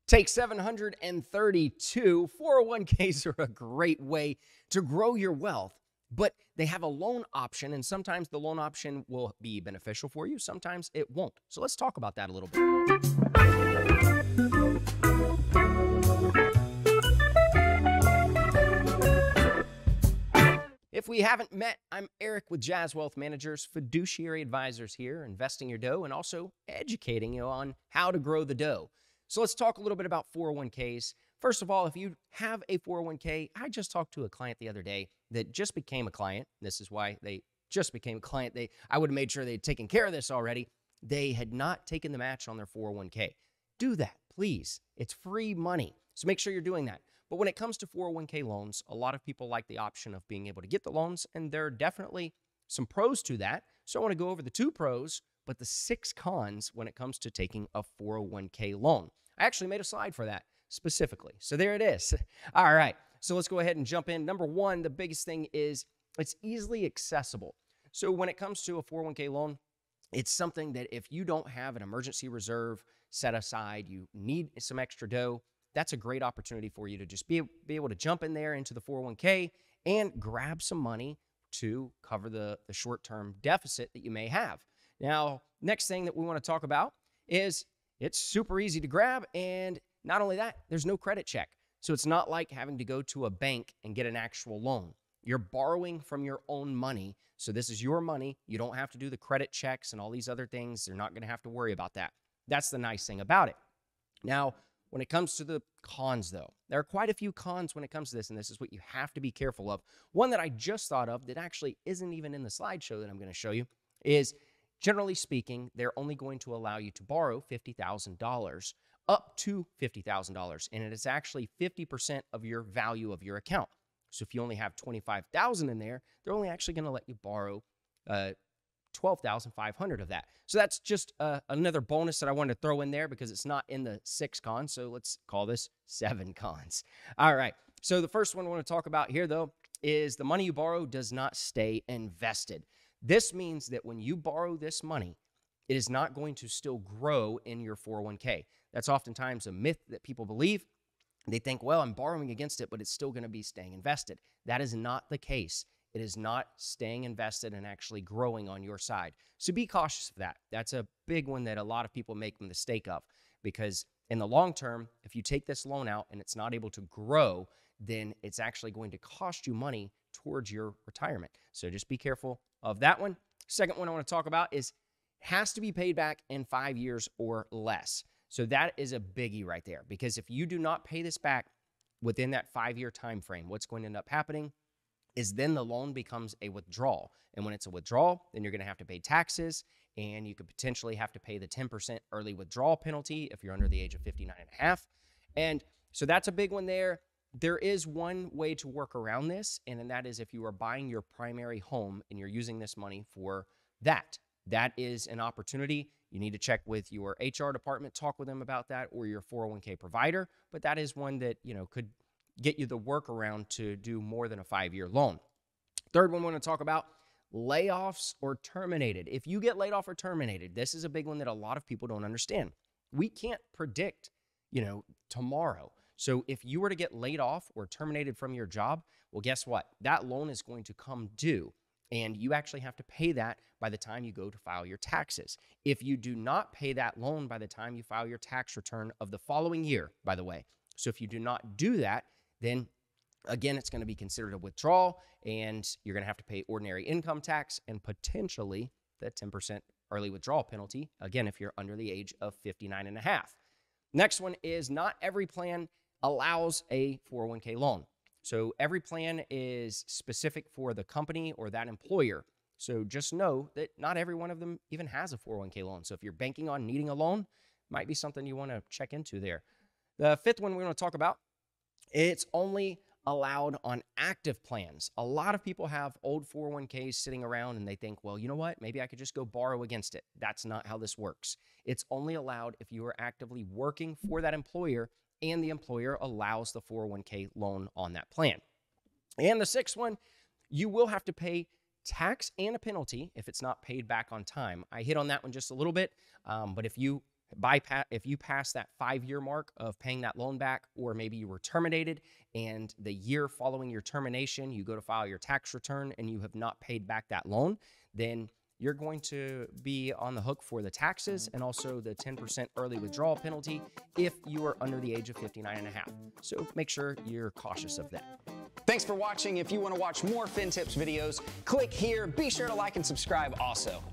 Take 732. 401ks are a great way to grow your wealth, but they have a loan option, and sometimes the loan option will be beneficial for you. Sometimes it won't. So let's talk about that a little bit. If we haven't met, I'm Eric with Jazz Wealth Managers, fiduciary advisors here, investing your dough and also educating you on how to grow the dough. So let's talk a little bit about 401ks. First of all, if you have a 401k, I just talked to a client the other day that just became a client. This is why they just became a client. I would have made sure they'd taken care of this already. They had not taken the match on their 401k. Do that, please. It's free money. So make sure you're doing that. But when it comes to 401k loans, a lot of people like the option of being able to get the loans, and there are definitely some pros to that. So I want to go over the 2 pros, but the 6 cons when it comes to taking a 401k loan. I actually made a slide for that specifically. So there it is. All right. So let's go ahead and jump in. Number 1, the biggest thing is it's easily accessible. So when it comes to a 401k loan, it's something that if you don't have an emergency reserve set aside, you need some extra dough, that's a great opportunity for you to just be able to jump in there into the 401k and grab some money to cover the short-term deficit that you may have. Now, next thing that we want to talk about is it's super easy to grab, and not only that, there's no credit check. So it's not like having to go to a bank and get an actual loan. You're borrowing from your own money, so this is your money. You don't have to do the credit checks and all these other things. They're not going to have to worry about that. That's the nice thing about it. Now, when it comes to the cons, though, there are quite a few cons when it comes to this, and this is what you have to be careful of. One that I just thought of that actually isn't even in the slideshow that I'm going to show you is, generally speaking, they're only going to allow you to borrow $50,000, up to $50,000, and it is actually 50% of your value of your account. So if you only have $25,000 in there, they're only actually going to let you borrow $12,500 of that. So that's just another bonus that I wanted to throw in there because it's not in the 6 cons. So let's call this 7 cons. All right. So the first one I want to talk about here, though, is the money you borrow does not stay invested. This means that when you borrow this money, it is not going to still grow in your 401k. That's oftentimes a myth that people believe. They think, well, I'm borrowing against it, but it's still going to be staying invested. That is not the case. It is not staying invested and actually growing on your side. So be cautious of that. That's a big one that a lot of people make the mistake of, because in the long term, if you take this loan out and it's not able to grow, then it's actually going to cost you money towards your retirement. So just be careful of that one. Second one I want to talk about is it has to be paid back in 5 years or less. So that is a biggie right there, because if you do not pay this back within that 5-year time frame, what's going to end up happening is then the loan becomes a withdrawal. And when it's a withdrawal, then you're going to have to pay taxes, and you could potentially have to pay the 10% early withdrawal penalty if you're under the age of 59 and a half. And so that's a big one there. There is one way to work around this, and that is if you are buying your primary home and you're using this money for that. That is an opportunity. You need to check with your HR department, talk with them about that, or your 401k provider. But that is one that, could get you the workaround to do more than a 5-year loan. Third one I want to talk about, layoffs or terminated. If you get laid off or terminated, this is a big one that a lot of people don't understand. We can't predict, tomorrow. So if you were to get laid off or terminated from your job, well, guess what? That loan is going to come due, and you actually have to pay that by the time you go to file your taxes. If you do not pay that loan by the time you file your tax return of the following year, by the way, so if you do not do that, then again, it's going to be considered a withdrawal, and you're going to have to pay ordinary income tax and potentially the 10% early withdrawal penalty, again, if you're under the age of 59 and a half. Next one is not every plan allows a 401k loan. So every plan is specific for the company or that employer. So just know that not every one of them even has a 401k loan. So if you're banking on needing a loan, might be something you want to check into there. The fifth one we're going to talk about, it's only allowed on active plans. A lot of people have old 401ks sitting around and they think, well, you know what? Maybe I could just go borrow against it. That's not how this works. It's only allowed if you are actively working for that employer and the employer allows the 401k loan on that plan. And the sixth one, you will have to pay tax and a penalty if it's not paid back on time. I hit on that one just a little bit, but if you if you pass that 5-year mark of paying that loan back, or maybe you were terminated and the year following your termination, you go to file your tax return and you have not paid back that loan, then you're going to be on the hook for the taxes and also the 10% early withdrawal penalty if you are under the age of 59 and a half. So make sure you're cautious of that. Thanks for watching. If you want to watch more FinTips videos, click here. Be sure to like and subscribe also.